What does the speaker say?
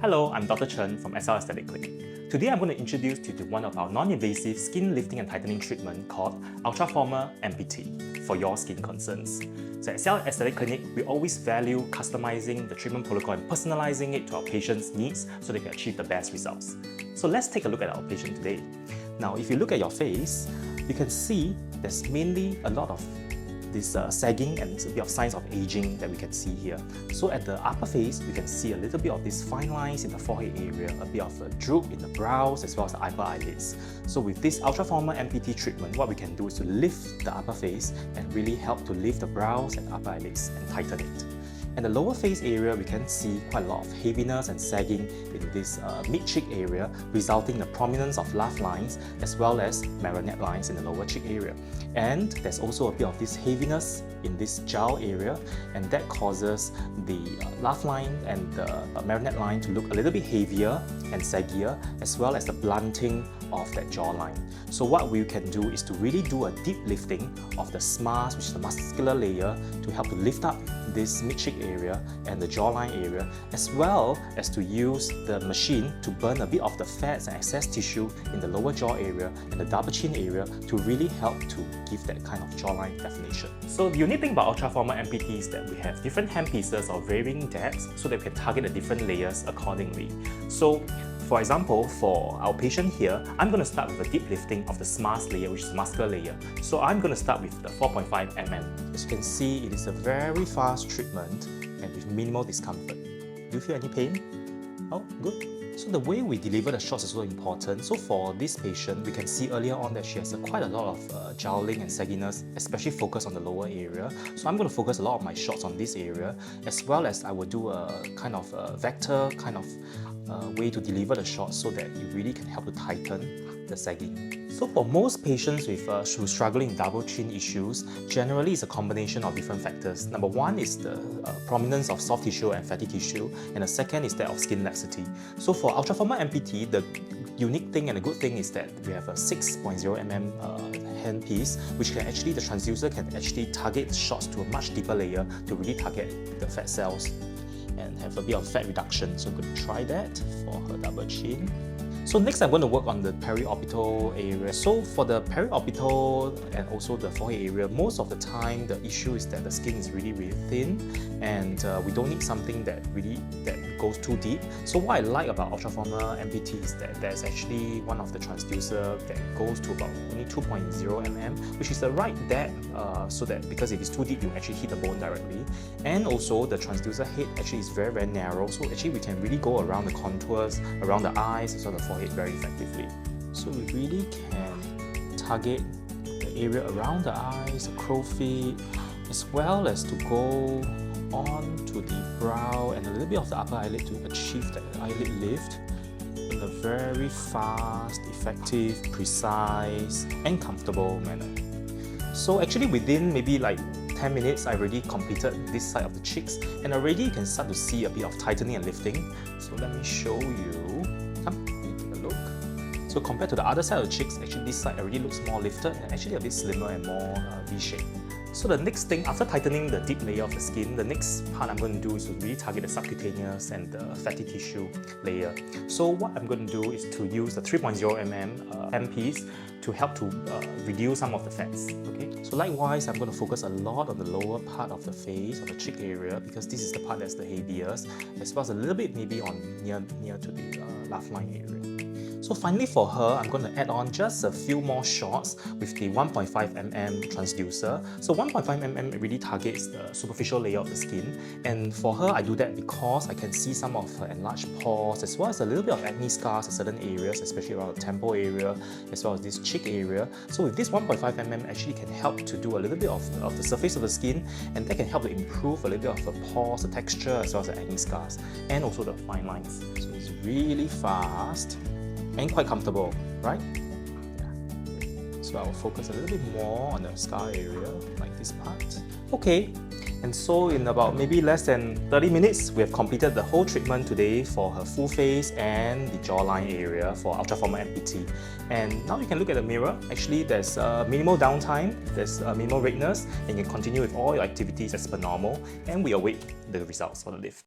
Hello, I'm Dr. Chen from SL Aesthetic Clinic. Today I'm going to introduce you to one of our non-invasive skin lifting and tightening treatment called Ultraformer MPT for your skin concerns. So at SL Aesthetic Clinic, we always value customizing the treatment protocol and personalizing it to our patients' needs so they can achieve the best results. So let's take a look at our patient today. Now, if you look at your face, you can see there's mainly a lot of this sagging and a bit of signs of aging that we can see here. So at the upper face, you can see a little bit of these fine lines in the forehead area, a bit of a droop in the brows as well as the upper eyelids. So with this Ultraformer MPT treatment, what we can do is to lift the upper face and really help to lift the brows and upper eyelids and tighten it. And the lower face area, we can see quite a lot of heaviness and sagging in this mid-cheek area, resulting in the prominence of laugh lines as well as marionette lines in the lower cheek area. And there's also a bit of this heaviness in this jowl area, and that causes the laugh line and the marionette line to look a little bit heavier and saggier, as well as the blunting of that jawline. So what we can do is to really do a deep lifting of the SMAS, which is the muscular layer, to help to lift up this mid-cheek area and the jawline area, as well as to use the machine to burn a bit of the fats and excess tissue in the lower jaw area and the double chin area to really help to give that kind of jawline definition. So the unique thing about Ultraformer MPT is that we have different handpieces of varying depths so that we can target the different layers accordingly. So for example, for our patient here, I'm going to start with a deep lifting of the SMAS layer, which is the muscular layer. So I'm going to start with the 4.5 mm. As you can see, it is a very fast treatment and with minimal discomfort. Do you feel any pain? Oh, good. So the way we deliver the shots is also important. So for this patient, we can see earlier on that she has quite a lot of jowling and sagginess, especially focused on the lower area. So I'm going to focus a lot of my shots on this area, as well as I will do a kind of a vector kind of way to deliver the shot so that it really can help to tighten the sagging. So for most patients with who struggling with double chin issues, generally it's a combination of different factors. Number one is the prominence of soft tissue and fatty tissue, and the second is that of skin laxity. So for Ultraformer MPT, the unique thing and the good thing is that we have a 6.0 mm handpiece, which can actually, the transducer can actually target the shots to a much deeper layer to really target the fat cells and have a bit of fat reduction. So I'm going to try that for her double chin. So next I'm going to work on the periorbital area. So for the periorbital and also the forehead area, most of the time the issue is that the skin is really thin and we don't need something that goes too deep. So what I like about Ultraformer MPT is that there's actually one of the transducer that goes to about only 2.0 mm, which is the right depth so that because if it's too deep, you actually hit the bone directly. And also the transducer head actually is very, very narrow. So actually we can really go around the contours, around the eyes, as well as the forehead very effectively. So we really can target the area around the eyes, the crow feet, as well as to go on to the brow and a little bit of the upper eyelid to achieve that eyelid lift in a very fast, effective, precise and comfortable manner. So actually within maybe like 10 minutes, I already completed this side of the cheeks, and already you can start to see a bit of tightening and lifting. So let me show you. Come, take a look. So compared to the other side of the cheeks, actually this side already looks more lifted and actually a bit slimmer and more V-shaped. So the next thing, after tightening the deep layer of the skin, the next part I'm going to do is to really target the subcutaneous and the fatty tissue layer. So what I'm going to do is to use the 3.0 mm handpiece to help to reduce some of the fats. Okay. So likewise, I'm going to focus a lot on the lower part of the face, or the cheek area, because this is the part that's the heaviest, as well as a little bit maybe on near to the laugh line area. So finally for her, I'm going to add on just a few more shots with the 1.5 mm transducer. So 1.5 mm really targets the superficial layer of the skin, and for her I do that because I can see some of her enlarged pores as well as a little bit of acne scars in certain areas, especially around the temple area as well as this cheek area. So with this 1.5 mm actually can help to do a little bit of the surface of the skin, and that can help to improve a little bit of the pores, the texture, as well as the acne scars, and also the fine lines. So it's really fast and quite comfortable, right? Yeah. So I'll focus a little bit more on the scar area, like this part. Okay, and so in about maybe less than 30 minutes, we have completed the whole treatment today for her full face and the jawline area for Ultraformer MPT. And now you can look at the mirror. Actually, there's minimal downtime, there's minimal redness, and you can continue with all your activities as per normal, and we await the results for the lift.